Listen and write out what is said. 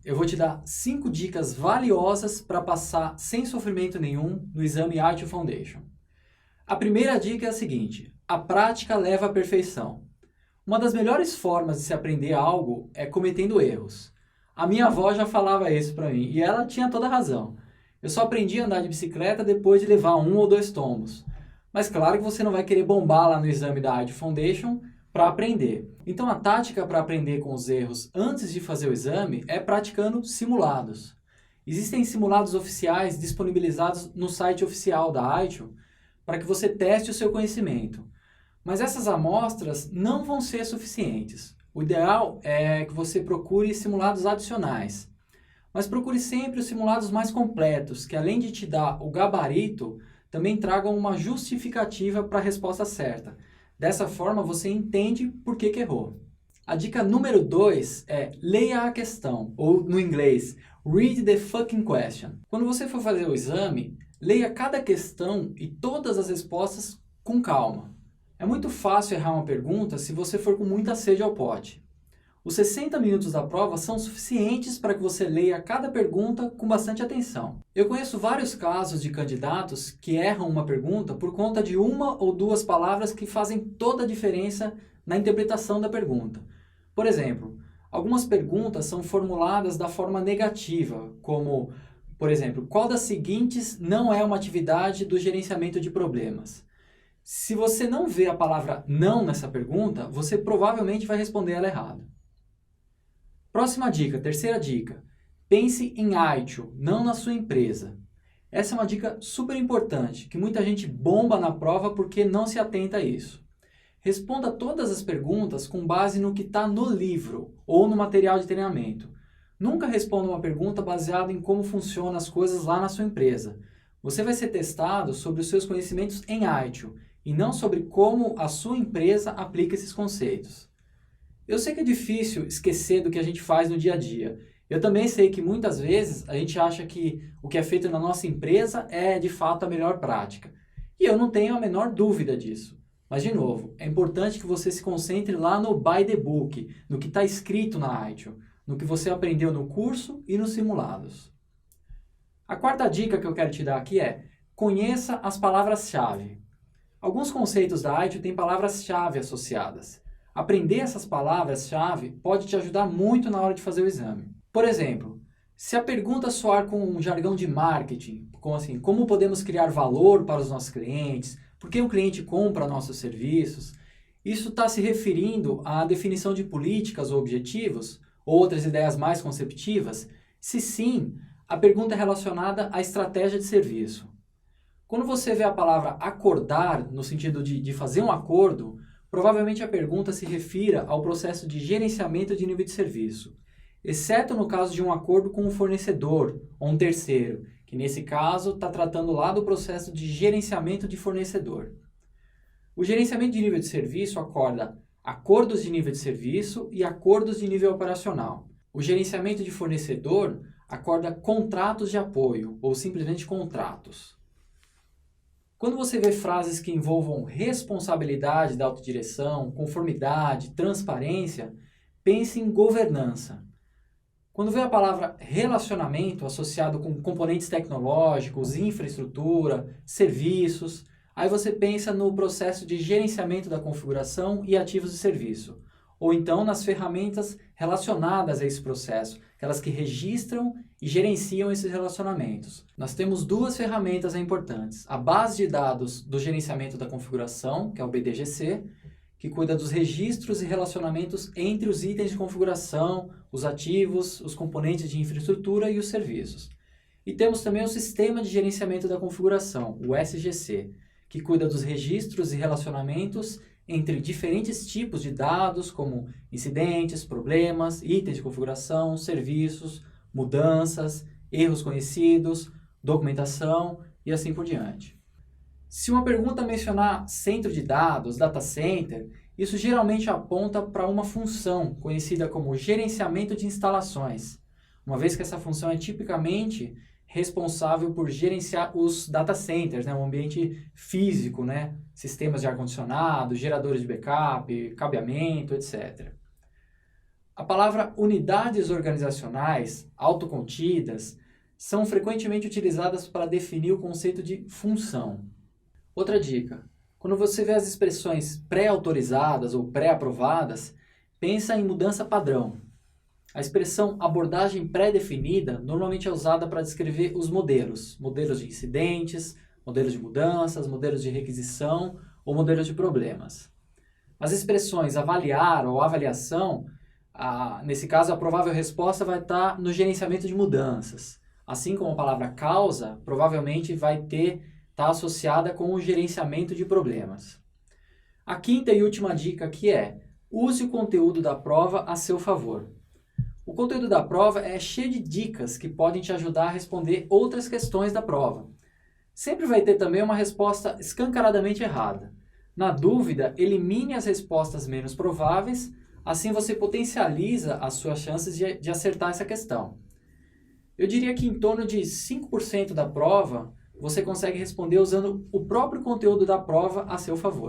eu vou te dar 5 dicas valiosas para passar sem sofrimento nenhum no exame IELTS Foundation. A primeira dica é a seguinte: a prática leva à perfeição. Uma das melhores formas de se aprender algo é cometendo erros. A minha avó já falava isso para mim e ela tinha toda a razão. Eu só aprendi a andar de bicicleta depois de levar 1 ou 2 tombos. Mas claro que você não vai querer bombar lá no exame da IELTS Foundation para aprender. Então a tática para aprender com os erros antes de fazer o exame é praticando simulados. Existem simulados oficiais disponibilizados no site oficial da IELTS para que você teste o seu conhecimento. Mas essas amostras não vão ser suficientes. O ideal é que você procure simulados adicionais. Mas procure sempre os simulados mais completos, que além de te dar o gabarito, também tragam uma justificativa para a resposta certa. Dessa forma, você entende por que errou. A dica número 2 é leia a questão, ou no inglês, read the fucking question. Quando você for fazer o exame, leia cada questão e todas as respostas com calma. É muito fácil errar uma pergunta se você for com muita sede ao pote. Os 60 minutos da prova são suficientes para que você leia cada pergunta com bastante atenção. Eu conheço vários casos de candidatos que erram uma pergunta por conta de 1 ou 2 palavras que fazem toda a diferença na interpretação da pergunta. Por exemplo, algumas perguntas são formuladas da forma negativa, como, por exemplo, qual das seguintes não é uma atividade do gerenciamento de problemas? Se você não vê a palavra não nessa pergunta, você provavelmente vai responder ela errado. Próxima dica, terceira dica. Pense em IELTS, não na sua empresa. Essa é uma dica super importante, que muita gente bomba na prova porque não se atenta a isso. Responda todas as perguntas com base no que está no livro ou no material de treinamento. Nunca responda uma pergunta baseada em como funcionam as coisas lá na sua empresa. Você vai ser testado sobre os seus conhecimentos em IELTS e não sobre como a sua empresa aplica esses conceitos. Eu sei que é difícil esquecer do que a gente faz no dia a dia. Eu também sei que muitas vezes a gente acha que o que é feito na nossa empresa é de fato a melhor prática. E eu não tenho a menor dúvida disso. Mas, de novo, é importante que você se concentre lá no by the book, no que está escrito na IELTS, no que você aprendeu no curso e nos simulados. A quarta dica que eu quero te dar aqui é: conheça as palavras-chave. Alguns conceitos da IELTS têm palavras-chave associadas. Aprender essas palavras-chave pode te ajudar muito na hora de fazer o exame. Por exemplo, se a pergunta soar com um jargão de marketing, como assim, como podemos criar valor para os nossos clientes, por que o cliente compra nossos serviços, isso está se referindo à definição de políticas ou objetivos, ou outras ideias mais conceptivas? Se sim, a pergunta é relacionada à estratégia de serviço. Quando você vê a palavra acordar, no sentido de fazer um acordo, provavelmente a pergunta se refira ao processo de gerenciamento de nível de serviço, exceto no caso de um acordo com um fornecedor ou um terceiro, que nesse caso está tratando lá do processo de gerenciamento de fornecedor. O gerenciamento de nível de serviço acorda acordos de nível de serviço e acordos de nível operacional. O gerenciamento de fornecedor acorda contratos de apoio ou simplesmente contratos. Quando você vê frases que envolvam responsabilidade da autodireção, conformidade, transparência, pense em governança. Quando vê a palavra relacionamento associado com componentes tecnológicos, infraestrutura, serviços, aí você pensa no processo de gerenciamento da configuração e ativos de serviço, ou então nas ferramentas relacionadas a esse processo, aquelas que registram e gerenciam esses relacionamentos. Nós temos 2 ferramentas importantes: a base de dados do gerenciamento da configuração, que é o BDGC, que cuida dos registros e relacionamentos entre os itens de configuração, os ativos, os componentes de infraestrutura e os serviços. E temos também o Sistema de Gerenciamento da Configuração, o SGC, que cuida dos registros e relacionamentos entre diferentes tipos de dados, como incidentes, problemas, itens de configuração, serviços, mudanças, erros conhecidos, documentação e assim por diante. Se uma pergunta mencionar centro de dados, data center, isso geralmente aponta para uma função conhecida como gerenciamento de instalações, uma vez que essa função é tipicamente responsável por gerenciar os data centers, o ambiente físico, sistemas de ar-condicionado, geradores de backup, cabeamento, etc. A palavra unidades organizacionais, autocontidas, são frequentemente utilizadas para definir o conceito de função. Outra dica: quando você vê as expressões pré-autorizadas ou pré-aprovadas, pensa em mudança padrão. A expressão abordagem pré-definida normalmente é usada para descrever os modelos de incidentes, modelos de mudanças, modelos de requisição ou modelos de problemas. As expressões avaliar ou avaliação, nesse caso a provável resposta vai estar no gerenciamento de mudanças. Assim como a palavra causa, provavelmente vai estar associada com o gerenciamento de problemas. A quinta e última dica aqui é: use o conteúdo da prova a seu favor. O conteúdo da prova é cheio de dicas que podem te ajudar a responder outras questões da prova. Sempre vai ter também uma resposta escancaradamente errada. Na dúvida, elimine as respostas menos prováveis, assim você potencializa as suas chances de acertar essa questão. Eu diria que em torno de 5% da prova você consegue responder usando o próprio conteúdo da prova a seu favor.